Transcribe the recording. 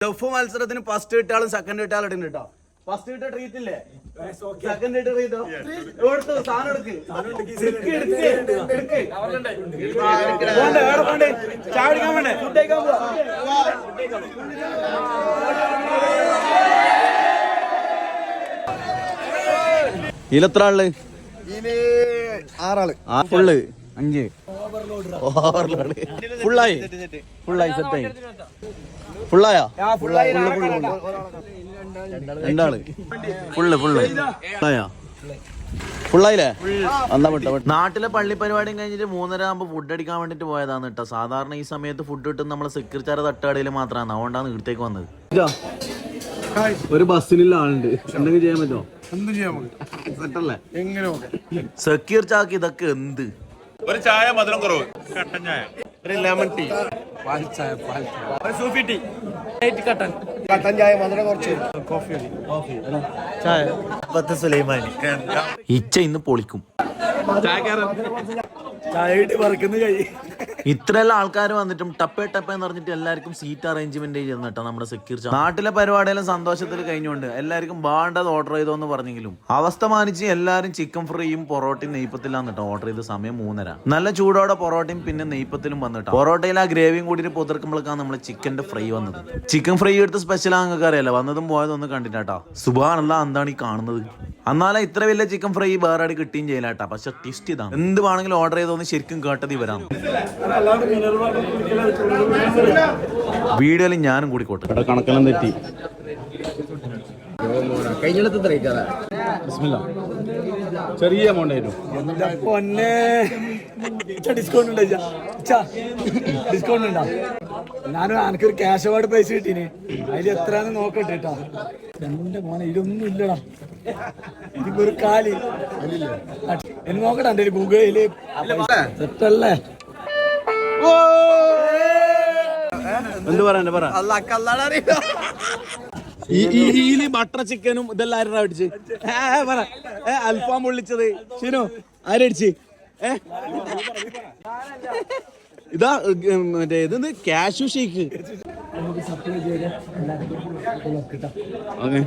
Duff മത്സരത്തിന് first കിട്ടാളും second കിട്ടാളും ഇടുന്നു കേട്ടോ. ഫസ്റ്റ് കിട്ട ട്രീറ്റ് ഇല്ലേ, സെക്കൻഡ് കിട്ട ട്രീറ്റോ എടുത്തു സാധനം എടുക്ക്. ചായ കുടിക്കാൻ വേണ്ടേ, ഫുഡ് കഴിക്കാൻ പോവാ. ഇതിലെത്ര ആള്? 6 ആള്. ഫുള്ള് 5 ഫുള്ളായി സെറ്റായി. ഫുള്ളായാ? രണ്ടാള് ഫുള്ളായില്ലേ? എന്നാ വിട്ടോ. നാട്ടിലെ പള്ളി പരിപാടിയും കഴിഞ്ഞിട്ട് 3:30 ആകുമ്പോൾ ഫുഡ് അടിക്കാൻ വേണ്ടിട്ട് പോയതാണ് കേട്ടോ. സാധാരണ ഈ സമയത്ത് ഫുഡ് കിട്ടും നമ്മളെ സെക്യൂരിച്ചാര തട്ടുകടയിൽ മാത്രമാണ്. അതുകൊണ്ടാണ് ഇവിടത്തേക്ക് വന്നത്. ഒരു ബസ്സിലുള്ള ആളുണ്ട്, എന്തെങ്കിലും ചെയ്യാൻ പറ്റുമോ? എന്ത് ചെയ്യാൻ സെറ്റല്ലേ? എങ്ങനെ സെക്യൂർ ചാക്ക് ഇതൊക്കെ എന്ത്? ഒരു ചായ മധുരം കുറവ്, കട്ടൻ ചായ, ഒരു ലെമൺ ടീ, പാൽ ചായ, ഒരു സൂഫി ടീ, കട്ടൻ ചായ, മധുരം കുറച്ച്, കോഫി ചായ. സുലൈമാനി ഇച്ച ഇന്ന് പൊളിക്കും. ഇത്രയെല്ലാം ആൾക്കാർ വന്നിട്ടും ടപ്പേ എന്ന് പറഞ്ഞിട്ട് എല്ലാവർക്കും സീറ്റ് അറേഞ്ച്മെന്റ് ചെയ്യുന്ന കേട്ടോ നമ്മുടെ സെക്യൂരിറ്റി. നാട്ടിലെ പരിപാടിയെല്ലാം സന്തോഷത്തിൽ കഴിഞ്ഞുകൊണ്ട് എല്ലാവർക്കും വേണ്ടത് ഓർഡർ ചെയ്തോന്ന് പറഞ്ഞെങ്കിലും അവസ്ഥ മാനിച്ച് എല്ലാവരും ചിക്കൻ ഫ്രൈയും പൊറോട്ടയും നെയ്പ്പത്തിലാണ് കേട്ടോ ഓർഡർ ചെയ്ത. സമയം 3:30. നല്ല ചൂടോടെ പൊറോട്ടയും പിന്നെ നെയ്പ്പത്തിലും വന്നിട്ടോ. പൊറോട്ടയിൽ ആ ഗ്രേവിയും കൂടി പൊതിർക്കുമ്പോഴേക്കാണ് നമ്മൾ ചിക്കന്റെ ഫ്രൈ വന്നത്. ചിക്കൻ ഫ്രൈ എടുത്ത് സ്പെഷ്യൽ ആങ്ങൾക്ക് അറിയാലോ, വന്നതും പോയതൊന്നും കണ്ടിട്ടാ. സുബാനല്ല, എന്താണ് ഈ കാണുന്നത്? എന്നാലും ഇത്ര വലിയ ചിക്കൻ ഫ്രൈ വേറെ ആടി കിട്ടുകയും ചെയ്യില്ല കേട്ടാ. പക്ഷെ ടിസ്റ്റ് ഇതാണ്, എന്ത് വേണമെങ്കിലും ഓർഡർ ചെയ്തോന്ന് ശരിക്കും കേട്ടത് ഇവരാണ്. വീഡിയോയിൽ ഞാനും കൂടി കോട്ടെ. കണക്കെല്ലാം തെറ്റി. ചെറിയ എമൗണ്ട് ആയിരുന്നു. ഡിസ്കൗണ്ട് ഉണ്ടോ? ഞാനും എനിക്കൊരു ക്യാഷ് അവാർഡ് പ്രൈസ് കിട്ടീന്. അതിൽ എത്രയാന്ന് നോക്കട്ടെ കേട്ടോ. എന്റെ മോനെ ഇതൊന്നും ഇല്ലടാ, ഇതിപ്പോ ഒരു കാലി എന്ന് നോക്കട്ടെ. എന്റെ ഗൂഗിളില് സെറ്റല്ലേ? എന്ത് പറയാ പറ. ഈ ബട്ടർ ചിക്കനും ഇതെല്ലാം ആരാ അടിച്ച്? അൽഫാം പൊള്ളിച്ചത് ഷിനു ആരടിച്ച്? ഇതാ മറ്റേ ഇത് കാഷ്യൂ ഷേക്ക്. ഓക്കെ.